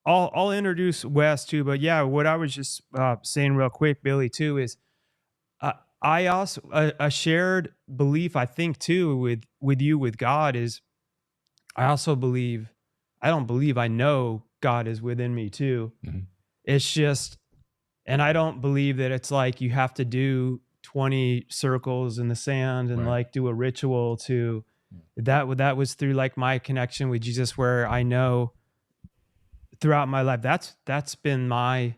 I'll introduce Wes too, but yeah, what I was just saying real quick, Billy, too, is I also a shared belief I think too with you with God is I also believe I don't believe I know God is within me too. Mhm. It's just, and I don't believe that it's like you have to do 20 circles in the sand and Right. like do a ritual to Yeah. that was through like my connection with Jesus where I know throughout my life that's been my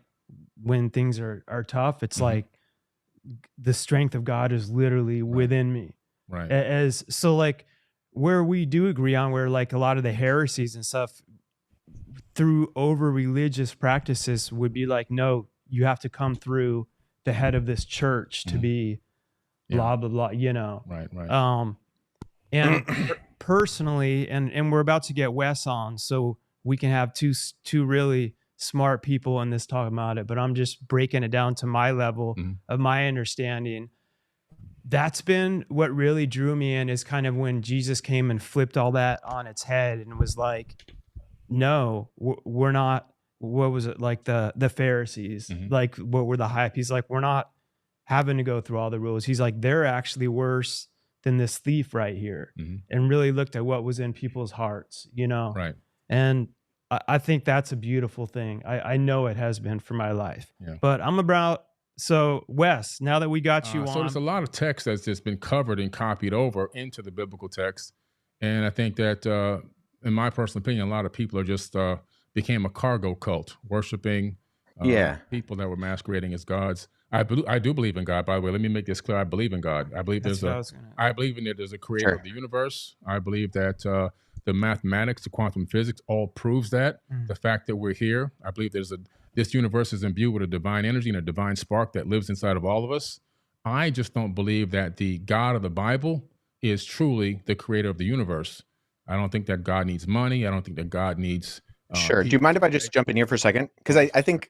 when things are tough, it's Mhm. like the strength of God is literally Right. within me. Right. As so like where we do agree on where like a lot of the heresies and stuff through over religious practices would be like, no, you have to come through the head of this church to Mhm. be Yeah. blah blah blah, you know. Right. Right. And personally, and we're about to get Wes on, so we can have two really smart people in this talking about it. But I'm just breaking it down to my level Mhm. of my understanding. That's been what really drew me in is kind of when Jesus came and flipped all that on its head and was like, no, we're not. What was it like the Pharisees? Mhm. Like what were the hype? He's like, we're not having to go through all the rules. He's like, they're actually worse than this thief right here, Mhm. and really looked at what was in people's hearts, you know. Right. And I think that's a beautiful thing. I know it has been for my life. Yeah. But I'm about so Wes. Now that we got you So on, there's a lot of text that's just been covered and copied over into the biblical text, and I think that, in my personal opinion, a lot of people are just became a cargo cult, worshiping Yeah. people that were masquerading as gods. I do believe in God. By the way, let me make this clear. I believe in God. I believe that's what I was gonna. I believe in that there's a creator Sure. of the universe. I believe that the mathematics, the quantum physics, all proves that. Mm. The fact that we're here, I believe this universe is imbued with a divine energy and a divine spark that lives inside of all of us. I just don't believe that the God of the Bible is truly the creator of the universe. I don't think that God needs money. I don't think that God needs Sure. Do you people mind if I to just make. jump in here for a second? Because Course. I think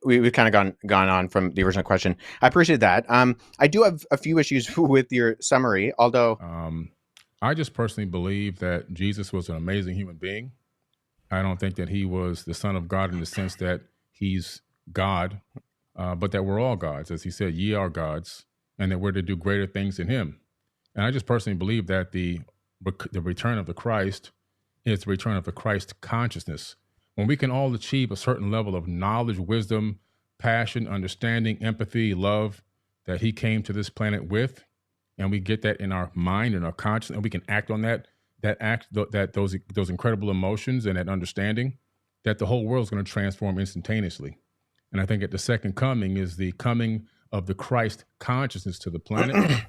we've kind of gone on from the original question. I appreciate that. I do have a few issues with your summary, although I just personally believe that Jesus was an amazing human being. I don't think that he was the son of God in the sense that he's God, but that we're all gods. As he said, ye are gods, and that we're to do greater things in him. And I just personally believe that the return of the Christ is the return of the Christ consciousness. When we can all achieve a certain level of knowledge, wisdom, passion, understanding, empathy, love that he came to this planet with, and we get that in our mind and our consciousness, and we can act on those incredible emotions and that understanding, that the whole world is going to transform instantaneously. And I think at the second coming is the coming of the Christ consciousness to the planet,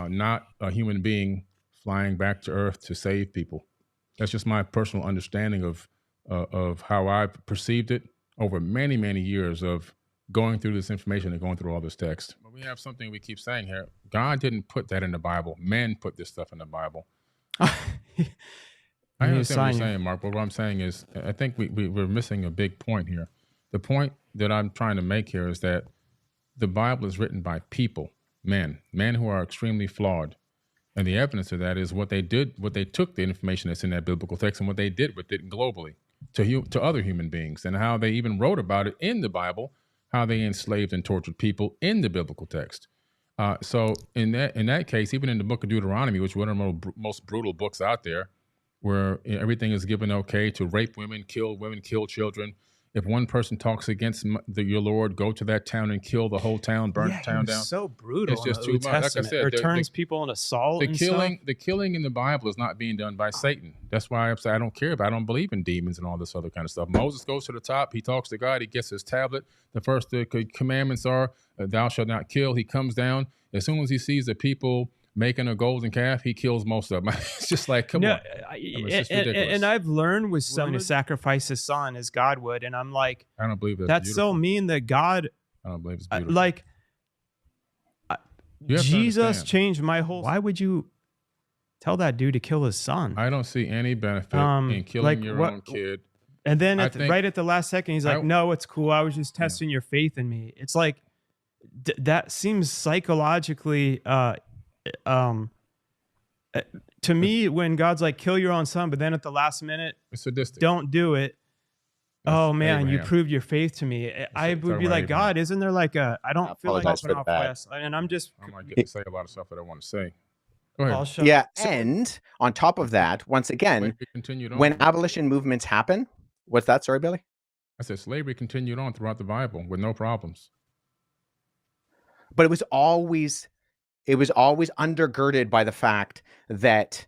not a human being flying back to Earth to save people. That's just my personal understanding of how I've perceived it over many, many years of going through this information and going through all this text. But we have something we keep saying here. God didn't put that in the Bible. Men put this stuff in the Bible. I understand what you're saying, Mark, but what I'm saying is I think we're missing a big point here. The point that I'm trying to make here is that the Bible is written by people, men who are extremely flawed. And the evidence of that is what they did, what they took the information that's in that biblical text and what they did with it globally to other human beings, and how they even wrote about it in the Bible, how they enslaved and tortured people in the biblical text. So in that case, even in the book of Deuteronomy, which is one of the most brutal books out there, where everything is given okay to rape women, kill children. If one person talks against your Lord, go to that town and kill the whole town, burn the town down. So brutal. It's just in the too Old much. Like I Testament, said, or turns people into salt and stuff. The killing in the Bible is not being done by Satan. That's why I'm saying I don't care about. I don't believe in demons and all this other kind of stuff. Moses goes to the top. He talks to God. He gets his tablet. The first commandments are, "Thou shalt not kill." He comes down. As soon as he sees the people making a golden calf, he kills most of them. It's just like, come on. It's just ridiculous. And I've learned with willing to sacrifice his son as God would, and I'm like, I don't believe that's so mean that God. I don't believe it's beautiful. Like Jesus changed my whole. Why would you tell that dude to kill his son? I don't see any benefit in killing your own kid. And then right at the last second, he's like, "No, it's cool. I was just testing your faith in me." It's like that seems psychologically. To me, when God's like, "Kill your own son," but then at the last minute, it's sadistic. Don't do it. Oh That's man, you Abraham. proved your faith to me. I It's would be talking about like, Abraham. God, isn't there like a? I I don't feel like apologize popping for off, that. Wes, and I'm just. I might get to say a lot of stuff that I want to say. Go ahead. I'll shut Yeah, up. So, and on top of that, once again, Slavery continued on. when abolition movements happen, what's that? Sorry, Billy. I said slavery continued on throughout the Bible with no problems. But it was always undergirded by the fact that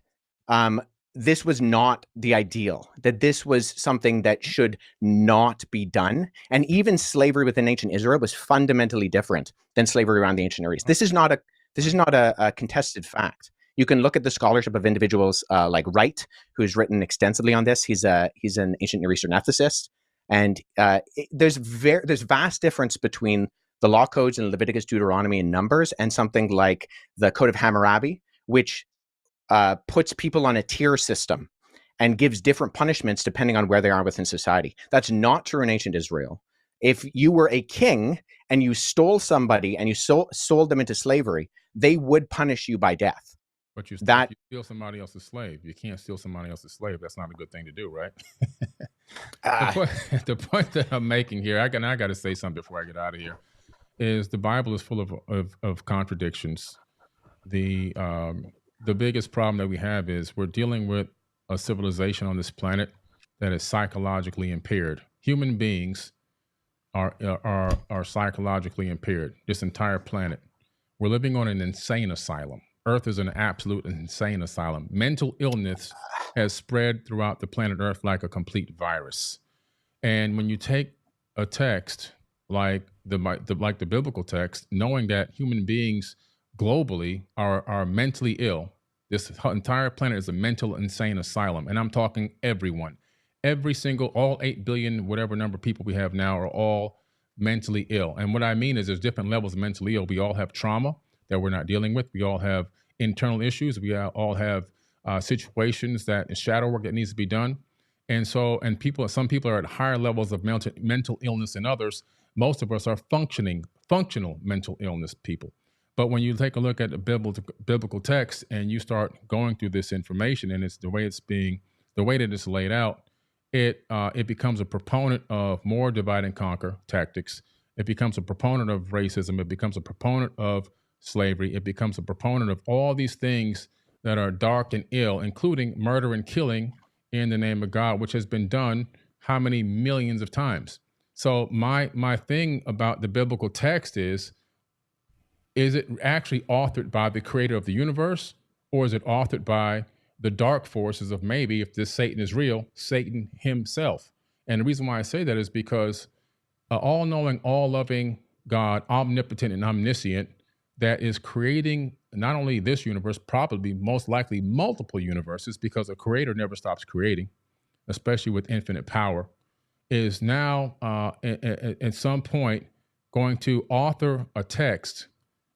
this was not the ideal, that this was something that should not be done. And even slavery within ancient Israel was fundamentally different than slavery around the ancient Near East. This is not a contested fact. You can look at the scholarship of individuals like Wright, who's written extensively on this. He's an ancient Near Eastern ethicist, and there's vast difference between the law codes in Leviticus, Deuteronomy, and Numbers, and something like the Code of Hammurabi, which puts people on a tier system and gives different punishments depending on where they are within society. That's not true in ancient Israel. If you were a king and you stole somebody and you sold them into slavery, they would punish you by death. But you That steal somebody else's slave. You can't steal somebody else's slave. That's not a good thing to do, right? The point that I'm making here, I got to say something before I get out of here, is the Bible is full of contradictions. The biggest problem that we have is we're dealing with a civilization on this planet that is psychologically impaired. Human beings are psychologically impaired. This entire planet, we're living on an insane asylum. Earth is an absolute insane asylum. Mental illness has spread throughout the planet Earth like a complete virus. And when you take a text like the biblical text, knowing that human beings globally are mentally ill, this entire planet is a mental insane asylum, and I'm talking everyone, all 8 billion whatever number of people we have now are all mentally ill. And what I mean is there's different levels of mentally ill. We all have trauma that we're not dealing with. We all have internal issues. We all have situations that shadow work that needs to be done. And some people are at higher levels of mental illness than others. Most of us are functional mental illness people. But when you take a look at the biblical text and you start going through this information, and it's the way that it's laid out, it becomes a proponent of more divide and conquer tactics. It becomes a proponent of racism. It becomes a proponent of slavery. It becomes a proponent of all these things that are dark and ill, including murder and killing in the name of God, which has been done how many millions of times. So my thing about the biblical text is it actually authored by the creator of the universe, or is it authored by the dark forces of, maybe, if this Satan is real, Satan himself? And the reason why I say that is because all-knowing, all-loving God, omnipotent and omniscient, that is creating not only this universe, probably most likely multiple universes, because a creator never stops creating, especially with infinite power, is now at some point going to author a text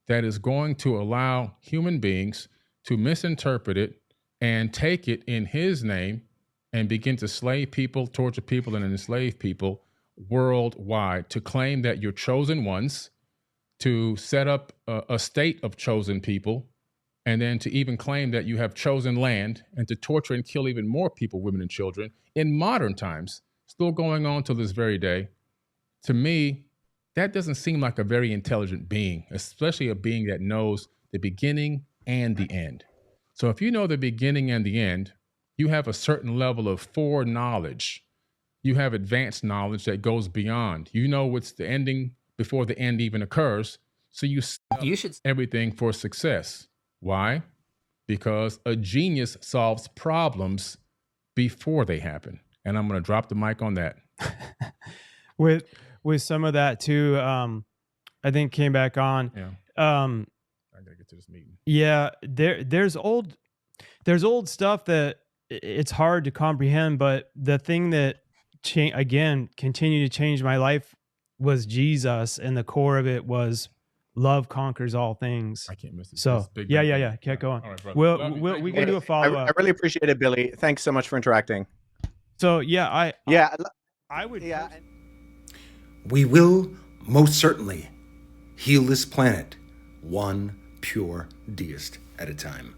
that is going to allow human beings to misinterpret it and take it in his name and begin to slay people, torture people, and enslave people worldwide, to claim that you're chosen ones, to set up a state of chosen people, and then to even claim that you have chosen land, and to torture and kill even more people, women and children, in modern times, still going on till this very day. To me, that doesn't seem like a very intelligent being, especially a being that knows the beginning and the end. So if you know the beginning and the end, you have a certain level of foreknowledge. You have advanced knowledge that goes beyond. You know what's the ending before the end even occurs. So you should everything for success. Why? Because a genius solves problems before they happen. And I'm going to drop the mic on that. With some of that too, I think came back on. Yeah. I gotta get to this meeting. Yeah, there's old stuff that it's hard to comprehend, but the thing that continued to change my life was Jesus, and the core of it was love conquers all things. I can't miss it. So yeah. Keep going. All right, brother. We can do a follow up. I really appreciate it, Billy. Thanks so much for interacting. So yeah, I would. Yeah. We will most certainly heal this planet, one pure deist at a time.